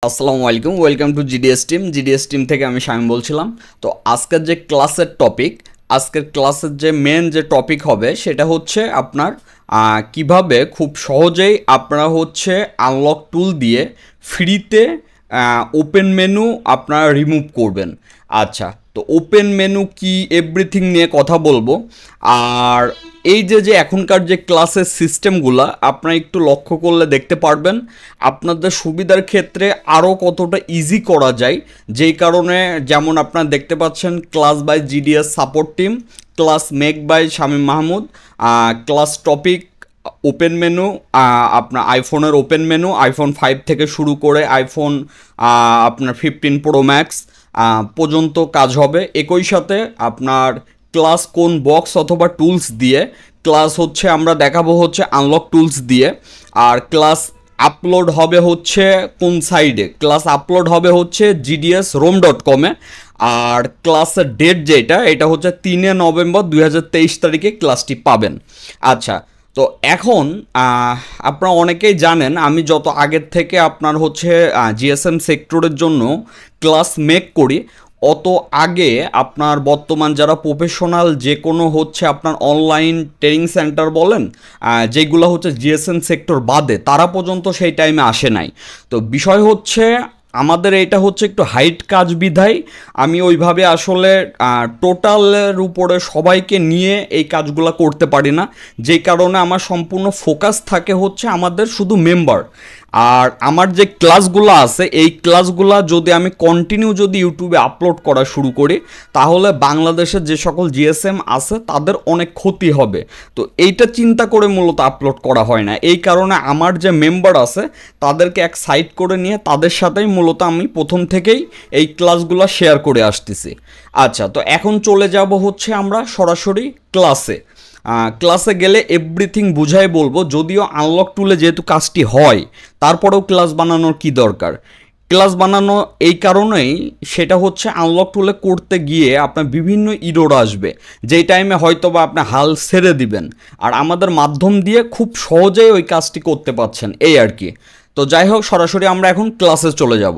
আসসালামু আলাইকুম, welcome to GDS team থেকে আমি শামিম বলছিলাম। তো আজকের যে ক্লাসের যে মেন যে টপিক হবে সেটা হচ্ছে আপনার কিভাবে খুব সহজেই আপনারা হচ্ছে আনলক টুল দিয়ে ফ্রিতে ওপেন মেনু আপনারা রিমুভ করবেন। আচ্ছা, তো ওপেন মেনু কি এভরিথিং নিয়ে কথা বলবো। আর এই যে এখনকার যে ক্লাসের সিস্টেমগুলো আপনারা একটু লক্ষ্য করলে দেখতে পারবেন আপনাদের সুবিধার ক্ষেত্রে আরও কতটা ইজি করা যায়। যেই কারণে যেমন আপনারা দেখতে পাচ্ছেন class by GDS support team, class make by Shamim Mahmud, class topic open menu, আপনার আইফোনের ওপেন মেনু আইফোন 5 থেকে শুরু করে আইফোন আপনার 15 প্রো ম্যাক্স পর্যন্ত কাজ হবে। একই সাথে আপনার ক্লাস কোন বক্স অথবা টুলস দিয়ে ক্লাস হচ্ছে আমরা দেখাবো হচ্ছে আনলক টুলস দিয়ে। আর ক্লাস আপলোড হবে হচ্ছে কোন সাইডে, ক্লাস আপলোড হবে হচ্ছে gsrom.com-এ। আর ক্লাসের ডেট এটা হচ্ছে 3 নভেম্বর 2023 তারিখে ক্লাসটি পাবেন। আচ্ছা, তো এখন আপনারা অনেকেই জানেন আমি যত আগের থেকে আপনার হচ্ছে জিএসএম সেক্টরের জন্য ক্লাস মেক করি, অত আগে আপনার বর্তমান যারা প্রফেশনাল যে কোনো হচ্ছে আপনার অনলাইন ট্রেনিং সেন্টার বলেন যেগুলো হচ্ছে জিএসএম সেক্টর বাদে তারা পর্যন্ত সেই টাইমে আসে নাই। তো বিষয় হচ্ছে আমাদের এটা হচ্ছে একটু হাইট কাজ বিধায় আমি ওইভাবে আসলে টোটালের উপরে সবাইকে নিয়ে এই কাজগুলো করতে পারি না, যেই কারণে আমার সম্পূর্ণ ফোকাস থাকে হচ্ছে আমাদের শুধু মেম্বার। আর আমার যে ক্লাসগুলো আছে এই ক্লাসগুলো যদি আমি কন্টিনিউ যদি ইউটিউবে আপলোড করা শুরু করি তাহলে বাংলাদেশের যে সকল জিএসএম আছে তাদের অনেক ক্ষতি হবে। তো এইটা চিন্তা করে মূলত আপলোড করা হয় না। এই কারণে আমার যে মেম্বার আছে তাদেরকে এক সাইড করে নিয়ে তাদের সাথেই মূলত আমি প্রথম থেকেই এই ক্লাসগুলো শেয়ার করে আসতেছি। আচ্ছা, তো এখন চলে যাব হচ্ছে আমরা সরাসরি ক্লাসে গেলে এভরিথিং বুঝাই বলবো। যদিও আনলক টুলে যেহেতু কাজটি হয় তারপরেও ক্লাস বানানোর কি দরকার। ক্লাস বানানো এই কারণেই সেটা হচ্ছে আনলক টুলে করতে গিয়ে আপনার বিভিন্ন ইরোর আসবে, যেই টাইমে হয়তো বা আপনি হাল ছেড়ে দিবেন, আর আমাদের মাধ্যম দিয়ে খুব সহজেই ওই কাজটি করতে পারছেন এই আর কি। তো যাই হোক, সরাসরি আমরা এখন ক্লাসে চলে যাব।